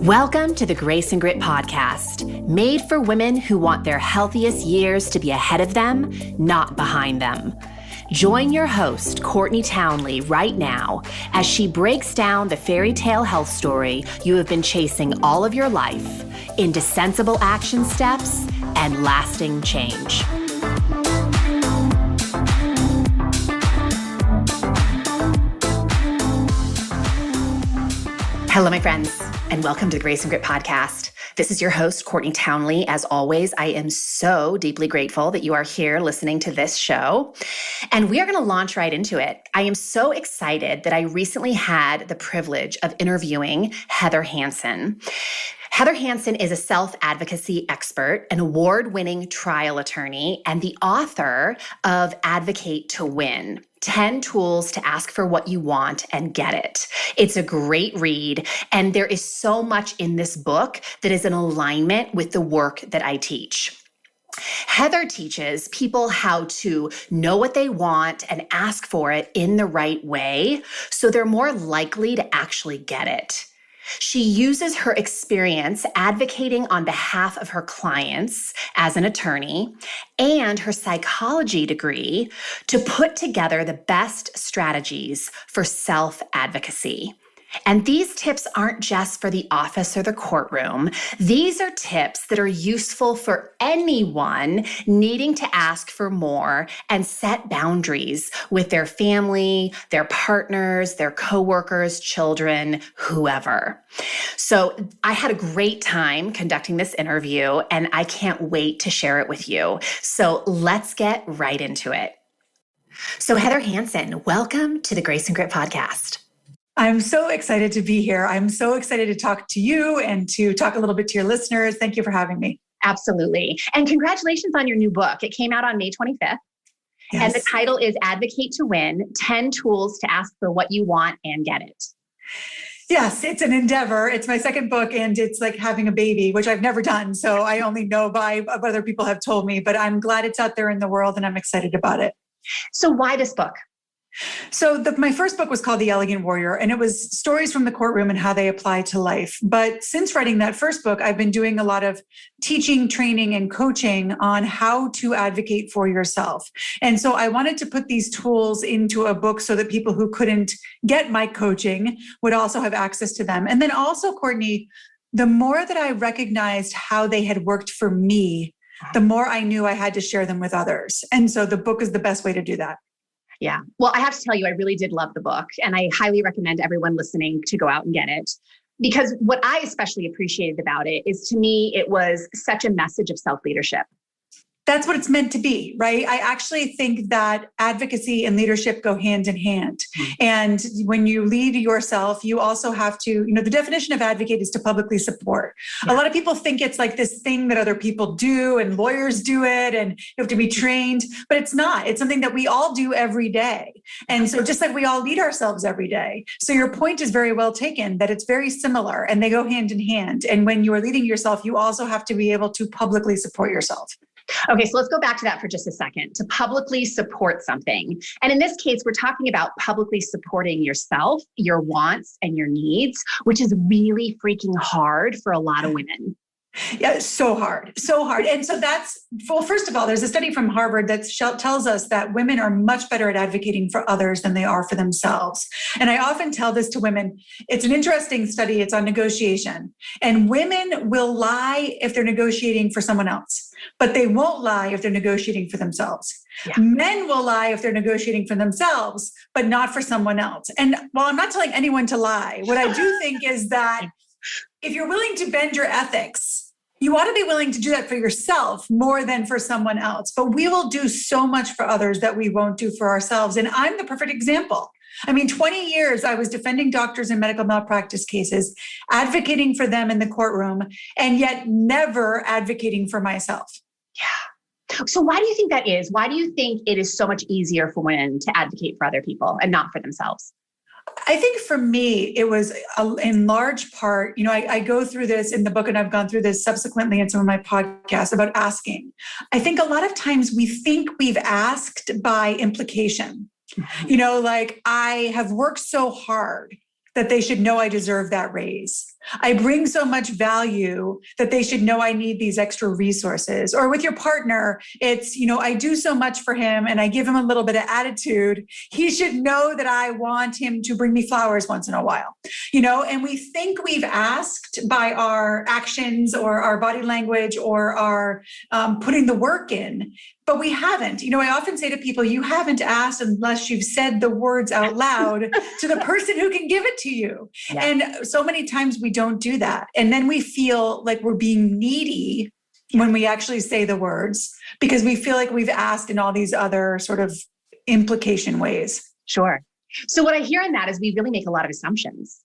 Welcome to the Grace and Grit podcast, made for women who want their healthiest years to be ahead of them, not behind them. Join your host, Courtney Townley, right now as she breaks down the fairy tale health story you have been chasing all of your life into sensible action steps and lasting change. Hello, my friends, and welcome to the Grace and Grit podcast. This is your host, Courtney Townley. As always, I am so deeply grateful that you are here listening to this show. And we are going to launch right into it. I am so excited that I recently had the privilege of interviewing Heather Hansen. Heather Hansen is a self-advocacy expert, an award-winning trial attorney, and the author of Advocate to Win: 10 Tools to Ask for What You Want and Get It. It's a great read, and there is so much in this book that is in alignment with the work that I teach. Heather teaches people how to know what they want and ask for it in the right way, so they're more likely to actually get it. She uses her experience advocating on behalf of her clients as an attorney and her psychology degree to put together the best strategies for self-advocacy. And these tips aren't just for the office or the courtroom. These are tips that are useful for anyone needing to ask for more and set boundaries with their family, their partners, their coworkers, children, whoever. So I had a great time conducting this interview, and I can't wait to share it with you. So let's get right into it. So Heather Hansen, welcome to the Grace and Grit podcast. I'm so excited to be here. I'm so excited to talk to you and to talk a little bit to your listeners. Thank you for having me. Absolutely. And congratulations on your new book. It came out on May 25th. Yes. And the title is Advocate to Win: 10 Tools to Ask for What You Want and Get It. Yes, it's an endeavor. It's my second book, and it's like having a baby, which I've never done. So I only know by what other people have told me, but I'm glad it's out there in the world and I'm excited about it. So why this book? So my first book was called The Elegant Warrior, and it was stories from the courtroom and how they apply to life. But since writing that first book, I've been doing a lot of teaching, training, and coaching on how to advocate for yourself. And so I wanted to put these tools into a book so that people who couldn't get my coaching would also have access to them. And then also, Courtney, the more that I recognized how they had worked for me, the more I knew I had to share them with others. And so the book is the best way to do that. Yeah. Well, I have to tell you, I really did love the book, and I highly recommend everyone listening to go out and get it. Because what I especially appreciated about it is, to me, it was such a message of self-leadership. That's what it's meant to be, right? I actually think that advocacy and leadership go hand in hand. And when you lead yourself, you also have to, the definition of advocate is to publicly support. Yeah. A lot of people think it's like this thing that other people do and lawyers do it and you have to be trained, but it's not. It's something that we all do every day. And so just like we all lead ourselves every day. So your point is very well taken, that it's very similar and they go hand in hand. And when you are leading yourself, you also have to be able to publicly support yourself. Okay, so let's go back to that for just a second, to publicly support something. And in this case, we're talking about publicly supporting yourself, your wants, and your needs, which is really freaking hard for a lot of women. Yeah, so hard. And so first of all, there's a study from Harvard that tells us that women are much better at advocating for others than they are for themselves. And I often tell this to women. It's an interesting study. It's on negotiation. And women will lie if they're negotiating for someone else, but they won't lie if they're negotiating for themselves. Yeah. Men will lie if they're negotiating for themselves, but not for someone else. And while I'm not telling anyone to lie, what I do think is that if you're willing to bend your ethics, you ought to be willing to do that for yourself more than for someone else. But we will do so much for others that we won't do for ourselves. And I'm the perfect example. 20 years I was defending doctors in medical malpractice cases, advocating for them in the courtroom, and yet never advocating for myself. Yeah. So why do you think that is? Why do you think it is so much easier for women to advocate for other people and not for themselves? I think for me, it was in large part, I go through this in the book, and I've gone through this subsequently in some of my podcasts about asking. I think a lot of times we think we've asked by implication. Like I have worked so hard that they should know I deserve that raise. I bring so much value that they should know I need these extra resources. Or with your partner, it's, I do so much for him and I give him a little bit of attitude. He should know that I want him to bring me flowers once in a while, and we think we've asked by our actions or our body language or our putting the work in. But we haven't. I often say to people, you haven't asked unless you've said the words out loud to the person who can give it to you. Yeah. And so many times we don't do that. And then we feel like we're being needy when we actually say the words because we feel like we've asked in all these other sort of implication ways. Sure. So what I hear in that is we really make a lot of assumptions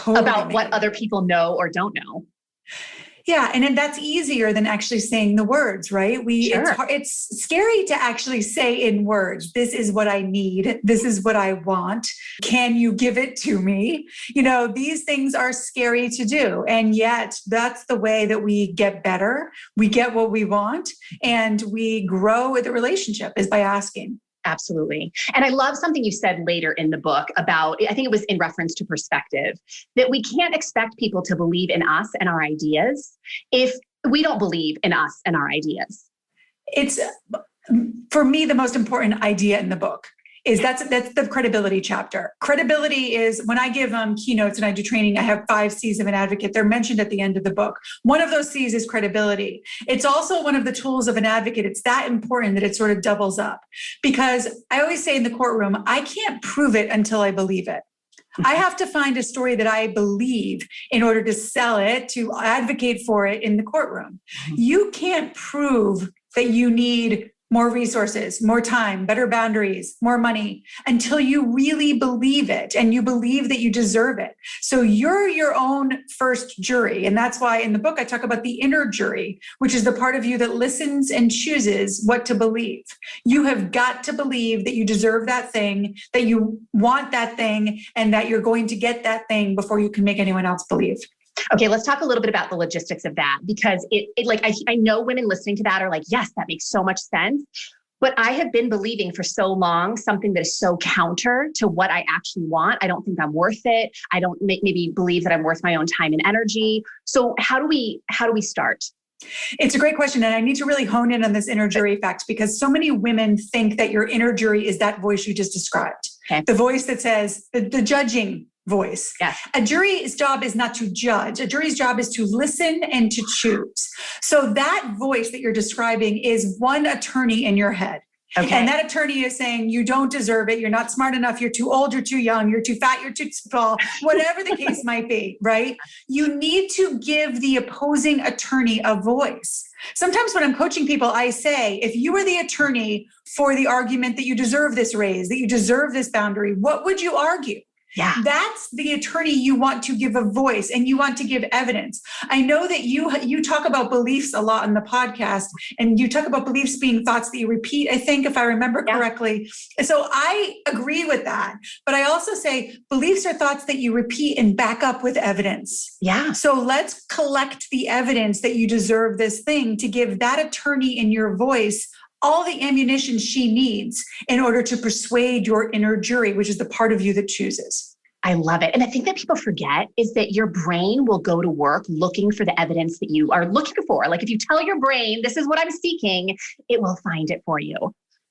about what other people know or don't know. Yeah. And then that's easier than actually saying the words, right? It's scary to actually say in words, this is what I need. This is what I want. Can you give it to me? These things are scary to do. And yet that's the way that we get better. We get what we want and we grow with the relationship is by asking. Absolutely. And I love something you said later in the book about, I think it was in reference to perspective, that we can't expect people to believe in us and our ideas if we don't believe in us and our ideas. It's, for me, the most important idea in the book is that's the credibility chapter. Credibility is when I give keynotes and I do training, I have 5 C's of an advocate. They're mentioned at the end of the book. One of those C's is credibility. It's also one of the tools of an advocate. It's that important that it sort of doubles up because I always say in the courtroom, I can't prove it until I believe it. I have to find a story that I believe in order to sell it, to advocate for it in the courtroom. You can't prove that you need more resources, more time, better boundaries, more money until you really believe it and you believe that you deserve it. So you're your own first jury. And that's why in the book, I talk about the inner jury, which is the part of you that listens and chooses what to believe. You have got to believe that you deserve that thing, that you want that thing, and that you're going to get that thing before you can make anyone else believe. Okay, let's talk a little bit about the logistics of that because I know women listening to that are like, yes, that makes so much sense. But I have been believing for so long something that is so counter to what I actually want. I don't think I'm worth it. I don't maybe believe that I'm worth my own time and energy. So how do we start? It's a great question. And I need to really hone in on this inner jury fact because so many women think that your inner jury is that voice you just described. Okay. The voice that says the judging voice. Yes. A jury's job is not to judge. A jury's job is to listen and to choose. So that voice that you're describing is one attorney in your head. Okay. And that attorney is saying, you don't deserve it. You're not smart enough. You're too old. You're too young. You're too fat. You're too small, whatever the case might be, right? You need to give the opposing attorney a voice. Sometimes when I'm coaching people, I say, if you were the attorney for the argument that you deserve this raise, that you deserve this boundary, what would you argue? Yeah. That's the attorney you want to give a voice and you want to give evidence. I know that you talk about beliefs a lot in the podcast and you talk about beliefs being thoughts that you repeat, I think, if I remember correctly. So I agree with that. But I also say beliefs are thoughts that you repeat and back up with evidence. Yeah. So let's collect the evidence that you deserve this thing to give that attorney in your voice all the ammunition she needs in order to persuade your inner jury, which is the part of you that chooses. I love it. And I think that people forget is that your brain will go to work looking for the evidence that you are looking for. Like if you tell your brain, this is what I'm seeking, it will find it for you.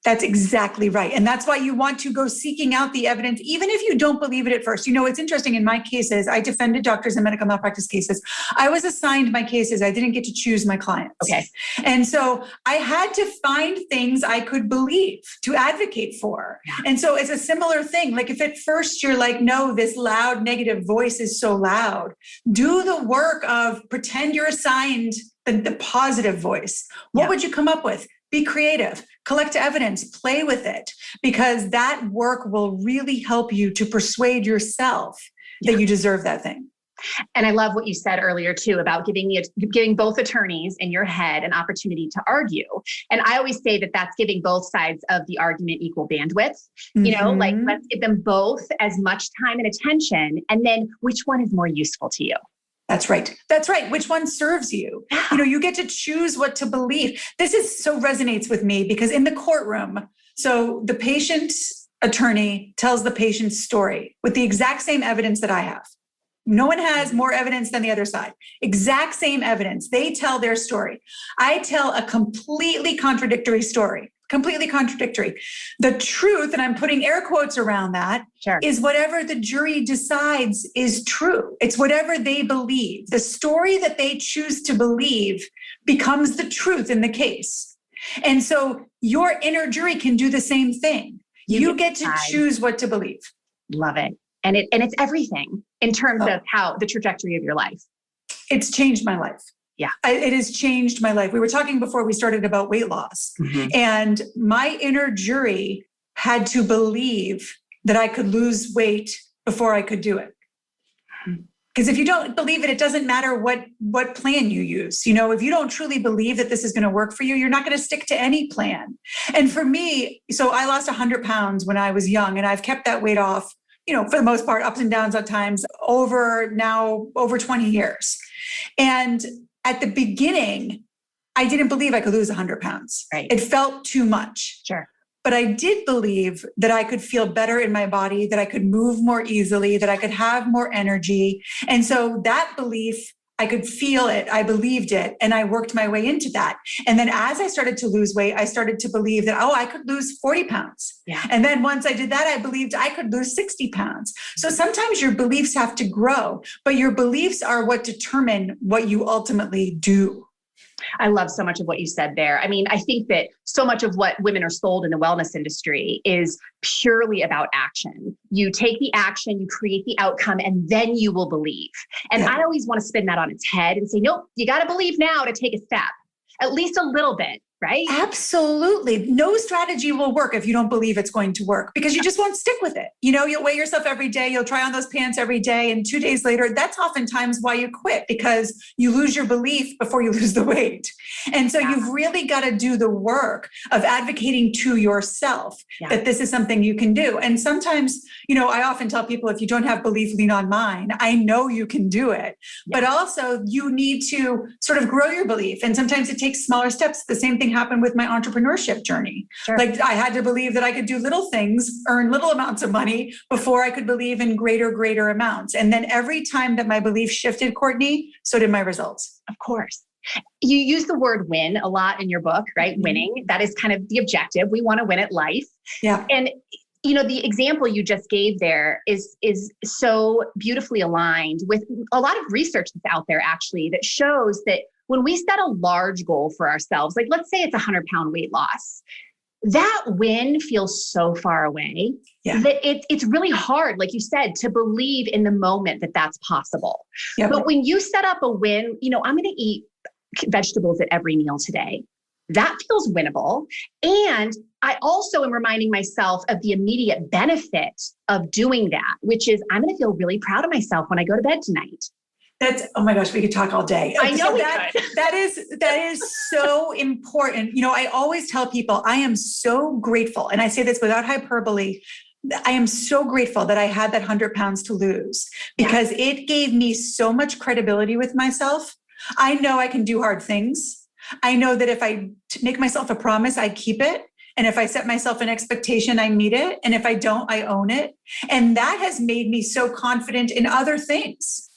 That's exactly right. And that's why you want to go seeking out the evidence, even if you don't believe it at first. It's interesting in my cases, I defended doctors in medical malpractice cases. I was assigned my cases. I didn't get to choose my clients. Okay. And so I had to find things I could believe to advocate for. Yeah. And so it's a similar thing. Like if at first you're like, no, this loud negative voice is so loud, do the work of pretend you're assigned the positive voice. What would you come up with? Be creative, collect evidence, play with it, because that work will really help you to persuade yourself that you deserve that thing. And I love what you said earlier too, about giving both attorneys in your head an opportunity to argue. And I always say that that's giving both sides of the argument equal bandwidth, like let's give them both as much time and attention. And then which one is more useful to you? That's right. That's right. Which one serves you? You get to choose what to believe. This is so resonates with me because in the courtroom, so the patient's attorney tells the patient's story with the exact same evidence that I have. No one has more evidence than the other side. Exact same evidence. They tell their story. I tell a completely contradictory story. Completely contradictory. The truth, and I'm putting air quotes around that, Sure. is whatever the jury decides is true. It's whatever they believe. The story that they choose to believe becomes the truth in the case. And so your inner jury can do the same thing. You get to choose what to believe. Love it. And it's everything in terms of how the trajectory of your life. It's changed my life. Yeah. It has changed my life. We were talking before we started about weight loss, and my inner jury had to believe that I could lose weight before I could do it. Because if you don't believe it, it doesn't matter what plan you use. If you don't truly believe that this is going to work for you, you're not going to stick to any plan. And for me, so I lost 100 pounds when I was young, and I've kept that weight off, for the most part, ups and downs at times, over 20 years. And at the beginning, I didn't believe I could lose 100 pounds. Right. It felt too much. Sure. But I did believe that I could feel better in my body, that I could move more easily, that I could have more energy. And so that belief, I could feel it. I believed it. And I worked my way into that. And then as I started to lose weight, I started to believe that, I could lose 40 pounds. Yeah. And then once I did that, I believed I could lose 60 pounds. So sometimes your beliefs have to grow, but your beliefs are what determine what you ultimately do. I love so much of what you said there. I mean, I think that so much of what women are sold in the wellness industry is purely about action. You take the action, you create the outcome, and then you will believe. And I always want to spin that on its head and say, nope, you got to believe now to take a step, at least a little bit. Right? Absolutely. No strategy will work if you don't believe it's going to work, because you just won't stick with it. You'll weigh yourself every day. You'll try on those pants every day. And 2 days later, that's oftentimes why you quit, because you lose your belief before you lose the weight. And so you've really got to do the work of advocating to yourself that this is something you can do. And sometimes, I often tell people, if you don't have belief, lean on mine. I know you can do it, but also you need to sort of grow your belief. And sometimes it takes smaller steps. The same thing happened with my entrepreneurship journey. Sure. Like I had to believe that I could do little things, earn little amounts of money before I could believe in greater amounts. And then every time that my belief shifted, Courtney, so did my results. Of course. You use the word win a lot in your book, right? Winning. That is kind of the objective. We want to win at life. Yeah. And the example you just gave there is so beautifully aligned with a lot of research that's out there actually that shows that when we set a large goal for ourselves, like let's say it's 100-pound weight loss, that win feels so far away that it's really hard, like you said, to believe in the moment that that's possible. Yep. But when you set up a win, I'm going to eat vegetables at every meal today. That feels winnable. And I also am reminding myself of the immediate benefit of doing that, which is I'm going to feel really proud of myself when I go to bed tonight. That's, oh my gosh, we could talk all day. I know that is so important. I always tell people I am so grateful, and I say this without hyperbole. I am so grateful that I had that 100 pounds to lose, because it gave me so much credibility with myself. I know I can do hard things. I know that if I make myself a promise, I keep it. And if I set myself an expectation, I meet it. And if I don't, I own it. And that has made me so confident in other things.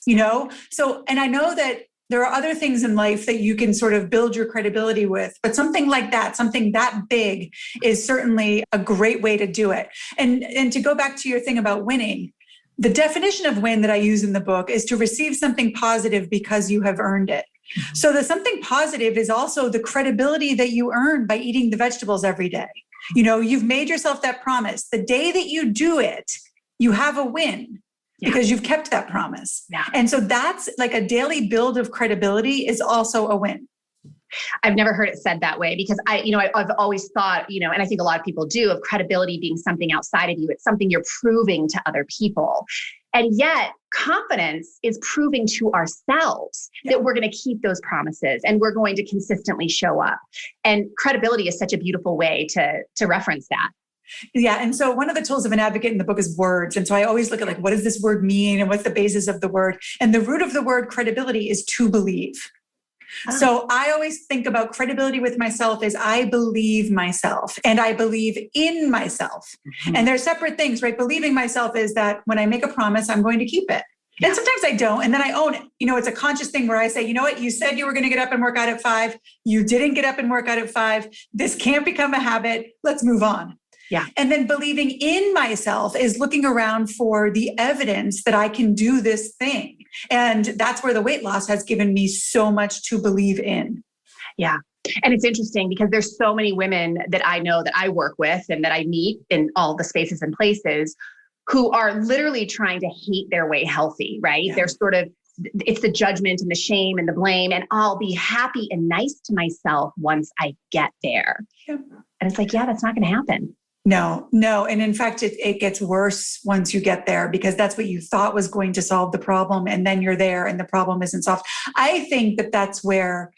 So, and I know that there are other things in life that you can sort of build your credibility with, but something like that, something that big is certainly a great way to do it. And to go back to your thing about winning, the definition of win that I use in the book is to receive something positive because you have earned it. So the something positive is also the credibility that you earn by eating the vegetables every day. You've made yourself that promise. The day that you do it, you have a win. Because you've kept that promise. Yeah. And so that's like a daily build of credibility is also a win. I've never heard it said that way, because I've always thought, and I think a lot of people do, of credibility being something outside of you. It's something you're proving to other people. And yet confidence is proving to ourselves that we're going to keep those promises and we're going to consistently show up. And credibility is such a beautiful way to reference that. Yeah. And so one of the tools of an advocate in the book is words. And so I always look at what does this word mean? And what's the basis of the word? And the root of the word credibility is to believe. So I always think about credibility with myself as I believe myself and I believe in myself. And they're separate things, right? Believing myself is that when I make a promise, I'm going to keep it. And sometimes I don't. And then I own it. It's a conscious thing where I say, you know what? You said you were going to get up and work out at 5. You didn't get up and work out at 5. This can't become a habit. Let's move on. Yeah. And then believing in myself is looking around for the evidence that I can do this thing. And that's where the weight loss has given me so much to believe in. Yeah. And it's interesting because there's so many women that I know that I work with and that I meet in all the spaces and places who are literally trying to hate their way healthy, right? Yeah. They're sort of, it's the judgment and the shame and the blame, and I'll be happy and nice to myself once I get there. Yeah. And it's like, yeah, that's not going to happen. No. And in fact, it gets worse once you get there because that's what you thought was going to solve the problem. And then you're there and the problem isn't solved. I think that that's where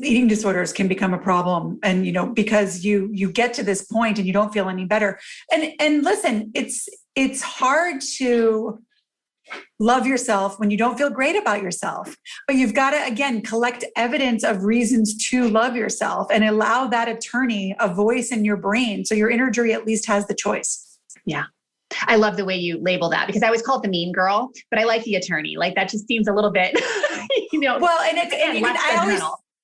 eating disorders can become a problem. And, because you get to this point and you don't feel any better. And listen, it's hard to love yourself when you don't feel great about yourself, but you've got to, again, collect evidence of reasons to love yourself and allow that attorney a voice in your brain. So your inner jury at least has the choice. Yeah. I love the way you label that because I always call it the mean girl, but I like the attorney. Like that just seems a little bit, well,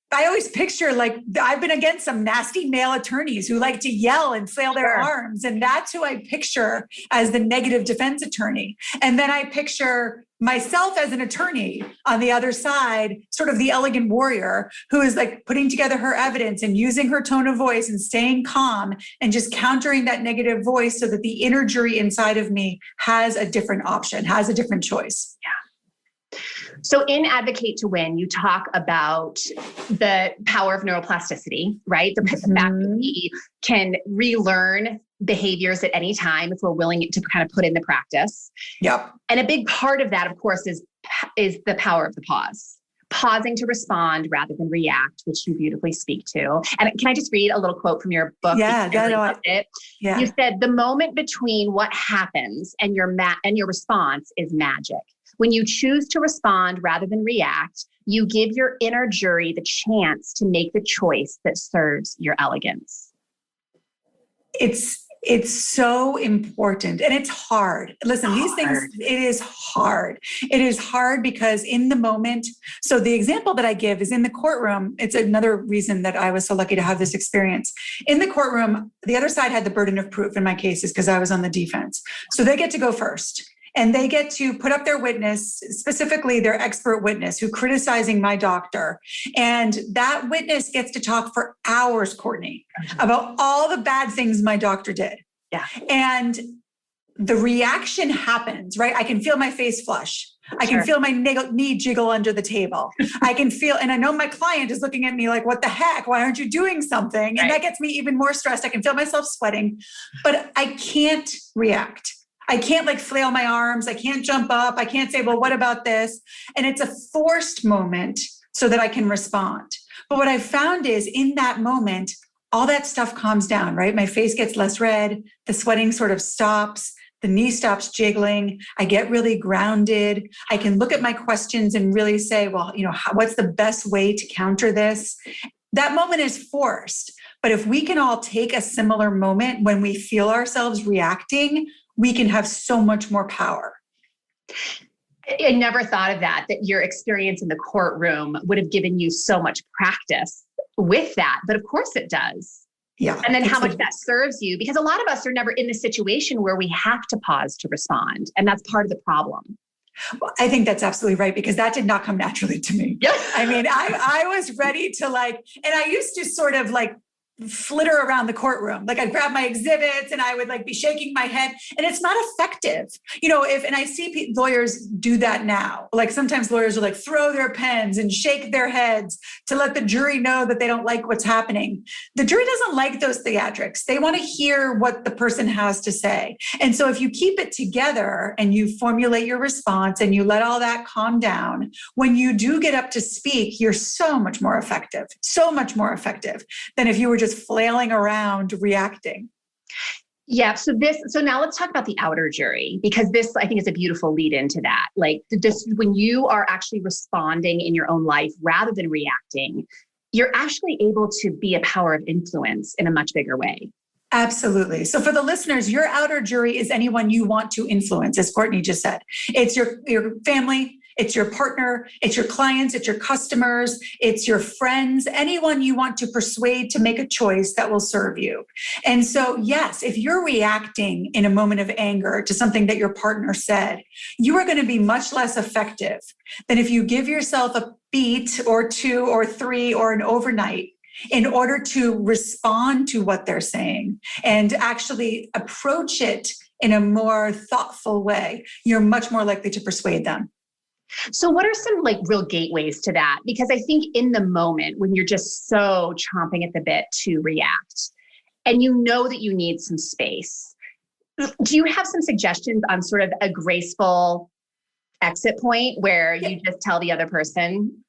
I always picture I've been against some nasty male attorneys who like to yell and flail their arms. And that's who I picture as the negative defense attorney. And then I picture myself as an attorney on the other side, sort of the elegant warrior who is like putting together her evidence and using her tone of voice and staying calm and just countering that negative voice so that the inner jury inside of me has a different option, has a different choice. Yeah. So in Advocate to Win, you talk about the power of neuroplasticity, right? The fact that we can relearn behaviors at any time if we're willing to kind of put in the practice. Yep. And a big part of that, of course, is the power of the pause. Pausing to respond rather than react, which you beautifully speak to. And can I just read a little quote from your book? Yeah, You said, the moment between what happens and your response is magic. When you choose to respond rather than react, you give your inner jury the chance to make the choice that serves your elegance. It's so important and it's hard. Listen, these things, it is hard. It is hard because in the moment, so the example that I give is in the courtroom. It's another reason that I was so lucky to have this experience. In the courtroom, the other side had the burden of proof in my cases because I was on the defense. So they get to go first. And they get to put up their witness, specifically their expert witness who criticizing my doctor. And that witness gets to talk for hours, Courtney, about all the bad things my doctor did. Yeah. And the reaction happens, right? I can feel my face flush. I can feel my knee jiggle under the table. I can feel, and I know my client is looking at me like, what the heck? Why aren't you doing something? And that gets me even more stressed. I can feel myself sweating, but I can't react. I can't flail my arms. I can't jump up. I can't say, well, what about this? And it's a forced moment so that I can respond. But what I found is in that moment, all that stuff calms down, right? My face gets less red. The sweating sort of stops. The knee stops jiggling. I get really grounded. I can look at my questions and really say, well, what's the best way to counter this? That moment is forced. But if we can all take a similar moment when we feel ourselves reacting, we can have so much more power. I never thought of that your experience in the courtroom would have given you so much practice with that. But of course it does. Yeah. And then how much that serves you, because a lot of us are never in the situation where we have to pause to respond. And that's part of the problem. Well, I think that's absolutely right, because that did not come naturally to me. Yeah. I mean, I was ready to and I used to sort of flitter around the courtroom. I'd grab my exhibits and I would be shaking my head, and it's not effective. And I see lawyers do that now. Sometimes lawyers will throw their pens and shake their heads to let the jury know that they don't like what's happening. The jury doesn't like those theatrics. They want to hear what the person has to say. And so if you keep it together and you formulate your response and you let all that calm down, when you do get up to speak, you're so much more effective than if you were just flailing around reacting. Yeah. So now let's talk about the outer jury, because this, I think, is a beautiful lead into that. When you are actually responding in your own life rather than reacting, you're actually able to be a power of influence in a much bigger way. Absolutely. So for the listeners, your outer jury is anyone you want to influence, as Courtney just said. It's your family, it's your partner, it's your clients, it's your customers, it's your friends, anyone you want to persuade to make a choice that will serve you. And so, yes, if you're reacting in a moment of anger to something that your partner said, you are going to be much less effective than if you give yourself a beat or two or three or an overnight in order to respond to what they're saying and actually approach it in a more thoughtful way. You're much more likely to persuade them. So what are some like real gateways to that? Because I think in the moment when you're just so chomping at the bit to react and you know that you need some space, do you have some suggestions on sort of a graceful exit point where you just tell the other person?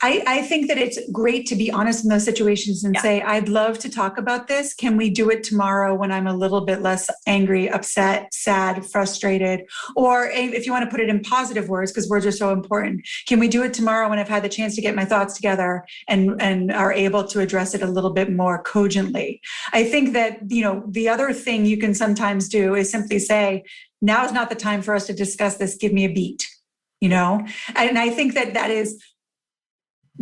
I think that it's great to be honest in those situations and say, I'd love to talk about this. Can we do it tomorrow when I'm a little bit less angry, upset, sad, frustrated? Or if you want to put it in positive words, because words are so important, can we do it tomorrow when I've had the chance to get my thoughts together and are able to address it a little bit more cogently? I think that, the other thing you can sometimes do is simply say, now is not the time for us to discuss this. Give me a beat, And I think that is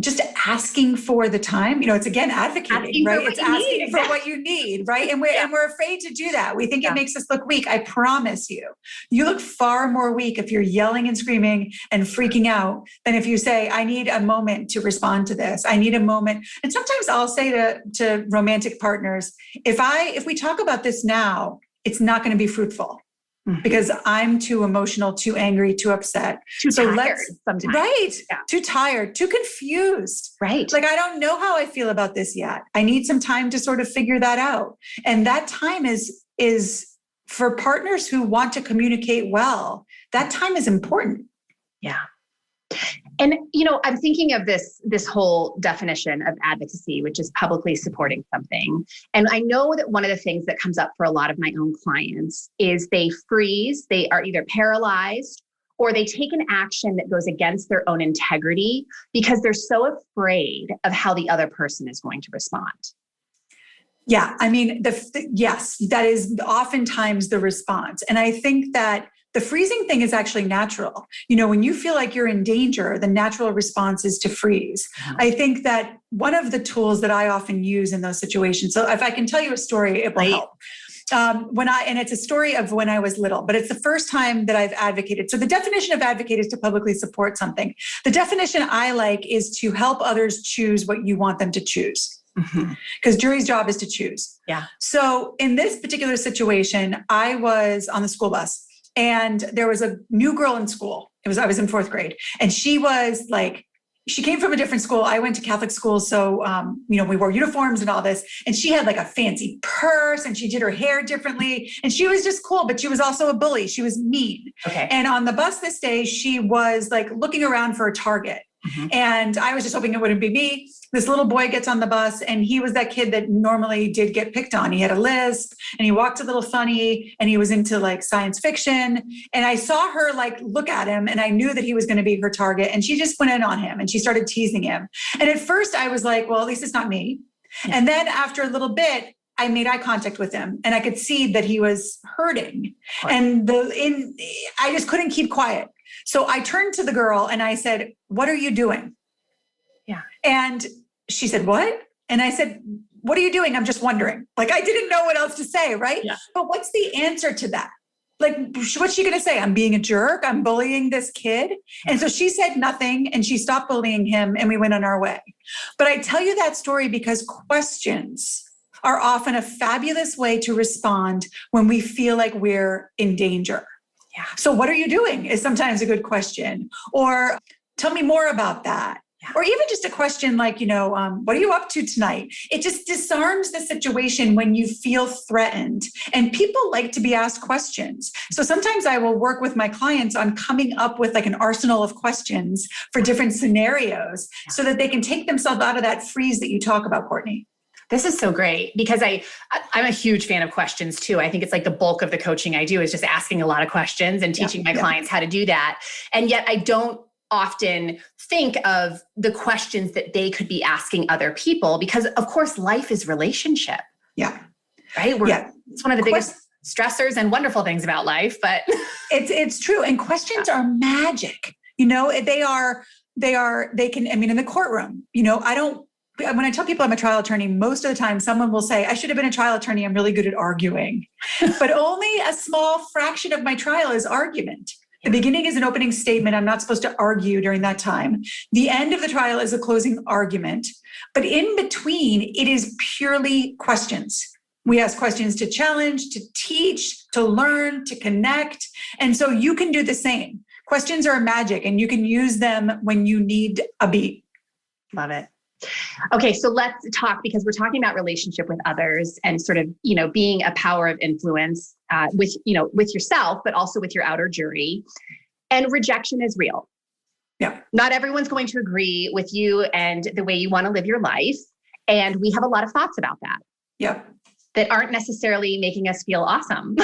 just asking for the time, it's again advocating, right? It's asking for what you need, right? And we're afraid to do that. We think it makes us look weak. I promise you look far more weak if you're yelling and screaming and freaking out than if you say, I need a moment to respond to this. I need a moment. And sometimes I'll say to romantic partners, if we talk about this now, it's not going to be fruitful. Because I'm too emotional, too angry, too upset. Too tired sometimes. Right. Yeah. Too tired, too confused. Right. Like, I don't know how I feel about this yet. I need some time to sort of figure that out. And that time is for partners who want to communicate well, that time is important. Yeah. And, I'm thinking of this whole definition of advocacy, which is publicly supporting something. And I know that one of the things that comes up for a lot of my own clients is they freeze, they are either paralyzed, or they take an action that goes against their own integrity because they're so afraid of how the other person is going to respond. Yeah. I mean, yes, that is oftentimes the response. And I think that the freezing thing is actually natural. When you feel like you're in danger, the natural response is to freeze. I think that one of the tools that I often use in those situations, so if I can tell you a story, it will help. And it's a story of when I was little, but it's the first time that I've advocated. So the definition of advocate is to publicly support something. The definition I like is to help others choose what you want them to choose. Because jury's job is to choose. Yeah. So in this particular situation, I was on the school bus. And there was a new girl in school. I was in 4th grade. And she was she came from a different school. I went to Catholic school. So, we wore uniforms and all this. And she had like a fancy purse and she did her hair differently. And she was just cool, but she was also a bully. She was mean. Okay. And on the bus this day, she was looking around for a target. And I was just hoping it wouldn't be me. This little boy gets on the bus and he was that kid that normally did get picked on. He had a lisp and he walked a little funny and he was into science fiction. And I saw her look at him and I knew that he was going to be her target. And she just went in on him and she started teasing him. And at first I was like, well, at least it's not me. Yeah. And then after a little bit, I made eye contact with him and I could see that he was hurting. Right. And I just couldn't keep quiet. So I turned to the girl and I said, what are you doing? Yeah. And she said, what? And I said, what are you doing? I'm just wondering. I didn't know what else to say, right? Yeah. But what's the answer to that? What's she going to say? I'm being a jerk. I'm bullying this kid. And so she said nothing and she stopped bullying him and we went on our way. But I tell you that story because questions are often a fabulous way to respond when we feel like we're in danger. Yeah. So what are you doing is sometimes a good question. Or tell me more about that. Yeah. Or even just a question like, what are you up to tonight? It just disarms the situation when you feel threatened. And people like to be asked questions. So sometimes I will work with my clients on coming up with an arsenal of questions for different scenarios so that they can take themselves out of that freeze that you talk about, Courtney. This is so great because I'm a huge fan of questions too. I think it's the bulk of the coaching I do is just asking a lot of questions and teaching my clients how to do that. And yet I don't often think of the questions that they could be asking other people because of course life is relationship. Yeah. Right? Yeah. It's one of the biggest stressors and wonderful things about life, but it's true. And questions are magic. They can, I mean, in the courtroom, when I tell people I'm a trial attorney, most of the time someone will say, I should have been a trial attorney. I'm really good at arguing, but only a small fraction of my trial is argument. The beginning is an opening statement. I'm not supposed to argue during that time. The end of the trial is a closing argument. But in between, it is purely questions. We ask questions to challenge, to teach, to learn, to connect. And so you can do the same. Questions are magic, and you can use them when you need a beat. Love it. Okay, so let's talk, because we're talking about relationship with others and sort of, being a power of influence with yourself, but also with your outer jury. And rejection is real. Yeah. Not everyone's going to agree with you and the way you want to live your life. And we have a lot of thoughts about that. Yep. That aren't necessarily making us feel awesome.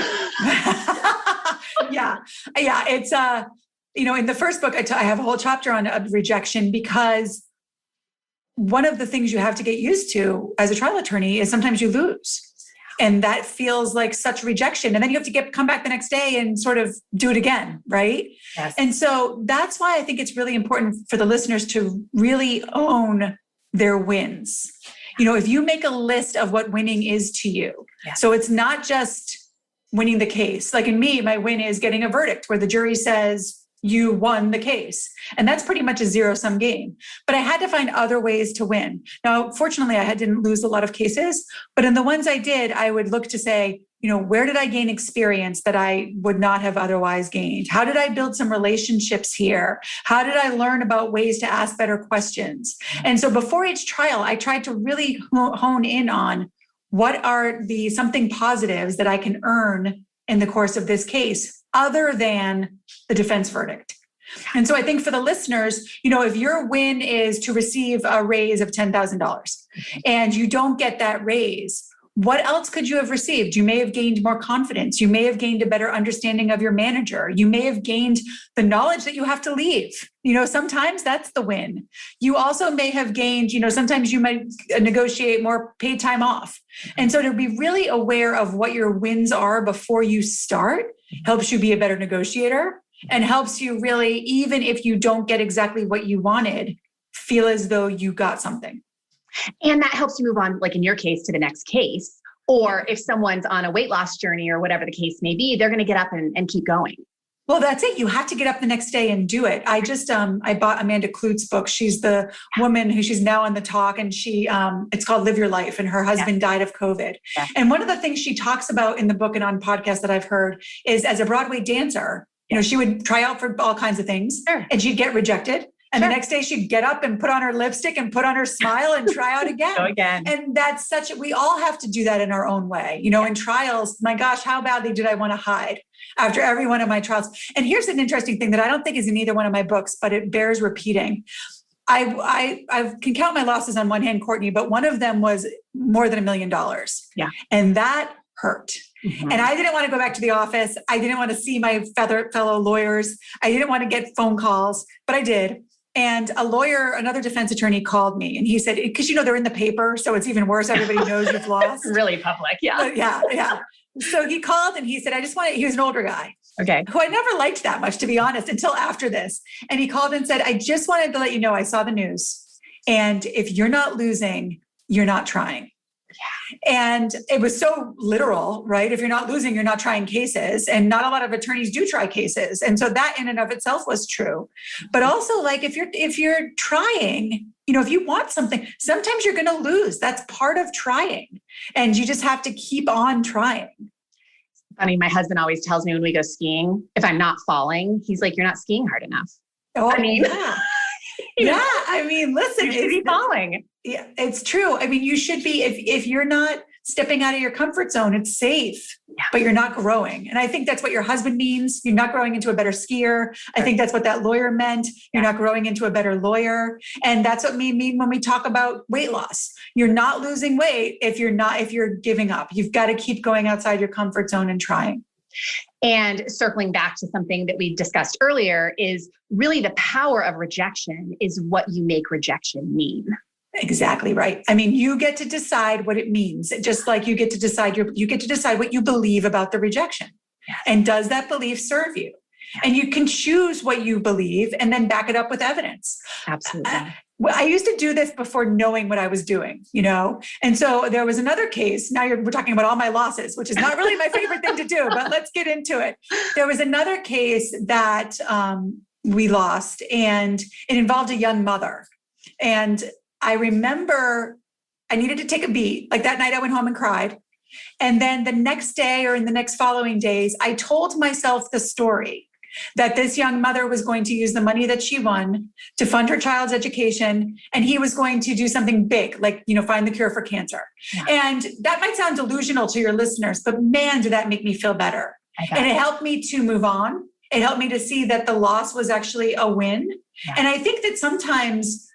Yeah. It's, in the first book, I have a whole chapter on rejection, because one of the things you have to get used to as a trial attorney is sometimes you lose. And that feels like such rejection. And then you have to come back the next day and sort of do it again, right? Yes. And so that's why I think it's really important for the listeners to really own their wins. If you make a list of what winning is to you, so it's not just winning the case. Like in me, my win is getting a verdict where the jury says, you won the case. And that's pretty much a zero-sum game. But I had to find other ways to win. Now, fortunately, didn't lose a lot of cases, but in the ones I did, I would look to say, where did I gain experience that I would not have otherwise gained? How did I build some relationships here? How did I learn about ways to ask better questions? And so before each trial, I tried to really hone in on what are the something positives that I can earn in the course of this case, other than the defense verdict. And so I think for the listeners, if your win is to receive a raise of $10,000 and you don't get that raise, what else could you have received? You may have gained more confidence. You may have gained a better understanding of your manager. You may have gained the knowledge that you have to leave. Sometimes that's the win. You also may have gained, sometimes you might negotiate more paid time off. And so to be really aware of what your wins are before you start helps you be a better negotiator and helps you really, even if you don't get exactly what you wanted, feel as though you got something. And that helps you move on, like in your case, to the next case. Or if someone's on a weight loss journey or whatever the case may be, they're going to get up and keep going. Well, that's it. You have to get up the next day and do it. I bought Amanda Klut's book. She's the woman who she's now on the talk, and it's called Live Your Life. And her husband died of COVID. Yeah. And one of the things she talks about in the book and on podcasts that I've heard is, as a Broadway dancer, she would try out for all kinds of things, and she'd get rejected. And the next day she'd get up and put on her lipstick and put on her smile and try out again. Go again. And that's we all have to do that in our own way. In trials, my gosh, how badly did I want to hide after every one of my trials? And here's an interesting thing that I don't think is in either one of my books, but it bears repeating. I can count my losses on one hand, Courtney, but one of them was more than $1 million. Yeah. And that hurt. Mm-hmm. And I didn't want to go back to the office. I didn't want to see my fellow lawyers. I didn't want to get phone calls, but I did. And another defense attorney called me, and he said, because they're in the paper, so it's even worse. Everybody knows you've lost. Really public. Yeah. Yeah. So he called and he said, he was an older guy. Okay. Who I never liked that much, to be honest, until after this. And he called and said, I just wanted to let you know, I saw the news. And if you're not losing, you're not trying. Yeah. And it was so literal, right? If you're not losing, you're not trying cases. And not a lot of attorneys do try cases. And so that in and of itself was true. But also, like, if you're trying, if you want something, sometimes you're going to lose. That's part of trying. And you just have to keep on trying. Funny, my husband always tells me when we go skiing, if I'm not falling, he's like, you're not skiing hard enough. Oh, yeah. Yeah. I mean, listen, you should be falling. Yeah, it's true. I mean, you should be, if you're not stepping out of your comfort zone, it's safe, but you're not growing. And I think that's what your husband means. You're not growing into a better skier. I think that's what that lawyer meant. You're not growing into a better lawyer. And that's what we mean when we talk about weight loss. You're not losing weight if you're giving up. You've got to keep going outside your comfort zone and trying. And circling back to something that we discussed earlier is really the power of rejection is what you make rejection mean. Exactly right. I mean, you get to decide what it means, just like you get to decide what you believe about the rejection. Yes. And does that belief serve you? Yes. And you can choose what you believe and then back it up with evidence. Absolutely. I used to do this before knowing what I was doing, And so there was another case. Now we're talking about all my losses, which is not really my favorite thing to do, but let's get into it. There was another case that we lost, and it involved a young mother. And I remember I needed to take a beat. Like that night I went home and cried. And then the next day or in the next following days, I told myself the story that this young mother was going to use the money that she won to fund her child's education. And he was going to do something big, like, find the cure for cancer. Yeah. And that might sound delusional to your listeners, but man, did that make me feel better. And it helped me to move on. It helped me to see that the loss was actually a win. Yeah. And I think that sometimes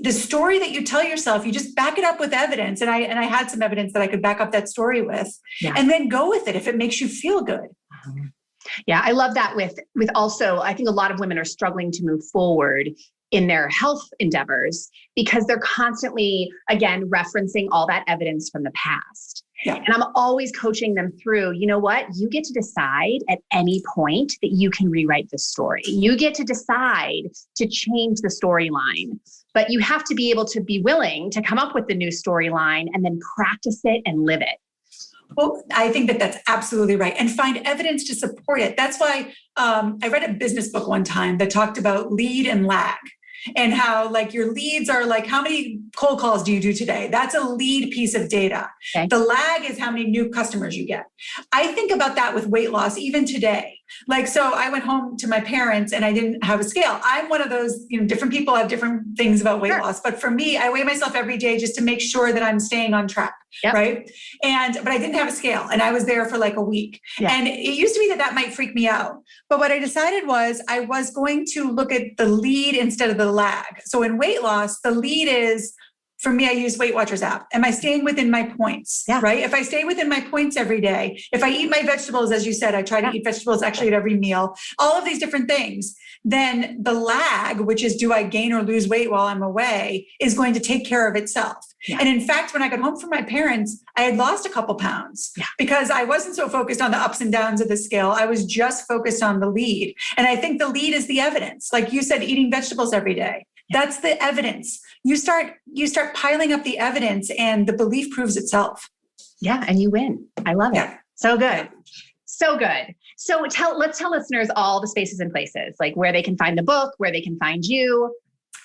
the story that you tell yourself, you just back it up with evidence. And I had some evidence that I could back up that story with, and then go with it if it makes you feel good. Mm-hmm. Yeah, I love that with also, I think a lot of women are struggling to move forward in their health endeavors because they're constantly, again, referencing all that evidence from the past. Yeah. And I'm always coaching them through, you know what? You get to decide at any point that you can rewrite the story. You get to decide to change the storyline, but you have to be able to be willing to come up with the new storyline and then practice it and live it. Well, I think that that's absolutely right. And find evidence to support it. That's why I read a business book one time that talked about lead and lag. And how your leads are how many cold calls do you do today? That's a lead piece of data. Okay. The lag is how many new customers you get. I think about that with weight loss even today. So I went home to my parents and I didn't have a scale. I'm one of those, different people have different things about weight loss. But for me, I weigh myself every day just to make sure that I'm staying on track. Yep. Right. But I didn't have a scale and I was there for a week. Yeah. And it used to be that might freak me out. But what I decided was I was going to look at the lead instead of the lag. So in weight loss, the lead is, for me, I use Weight Watchers app. Am I staying within my points? Yeah. Right? If I stay within my points every day, if I eat my vegetables, as you said, I try to eat vegetables actually at every meal, all of these different things, then the lag, which is do I gain or lose weight while I'm away, is going to take care of itself. Yeah. And in fact, when I got home from my parents, I had lost a couple pounds because I wasn't so focused on the ups and downs of the scale. I was just focused on the lead. And I think the lead is the evidence. Like you said, eating vegetables every day. That's the evidence. You start piling up the evidence and the belief proves itself. Yeah. And you win. I love it. So good. Yeah. So good. So let's tell listeners all the spaces and places, where they can find the book, where they can find you.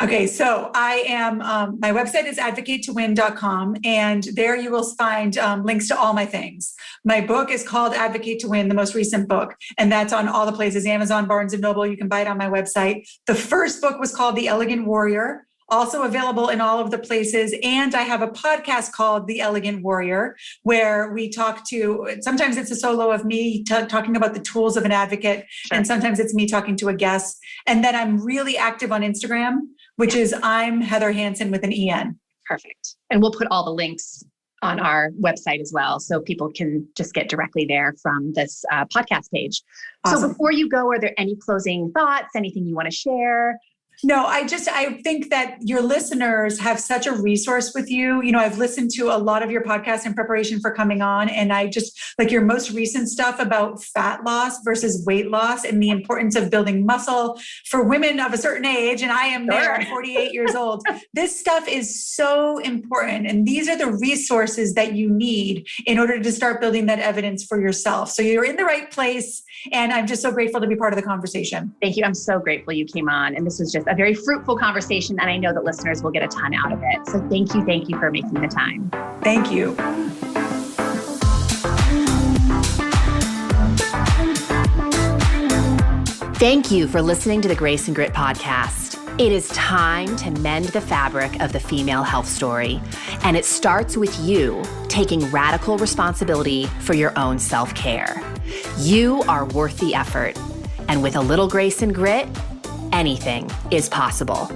Okay. So I am, my website is advocate2win.com, and there you will find links to all my things. My book is called Advocate to Win, the most recent book. And that's on all the places, Amazon, Barnes & Noble. You can buy it on my website. The first book was called The Elegant Warrior, also available in all of the places. And I have a podcast called The Elegant Warrior, where we talk to, sometimes it's a solo of me talking about the tools of an advocate. Sure. And sometimes it's me talking to a guest. And then I'm really active on Instagram, which is I'm Heather Hansen with an EN. Perfect. And we'll put all the links on our website as well, so people can just get directly there from this podcast page. Awesome. So before you go, are there any closing thoughts, anything you want to share? No, I think that your listeners have such a resource with you. I've listened to a lot of your podcasts in preparation for coming on, and I just your most recent stuff about fat loss versus weight loss and the importance of building muscle for women of a certain age. And I am there, I'm 48 years old. This stuff is so important. And these are the resources that you need in order to start building that evidence for yourself. So you're in the right place. And I'm just so grateful to be part of the conversation. Thank you. I'm so grateful you came on. And this was just a very fruitful conversation. And I know that listeners will get a ton out of it. So thank you for making the time. Thank you. Thank you for listening to the Grace and Grit podcast. It is time to mend the fabric of the female health story. And it starts with you taking radical responsibility for your own self-care. You are worth the effort. And with a little grace and grit, anything is possible.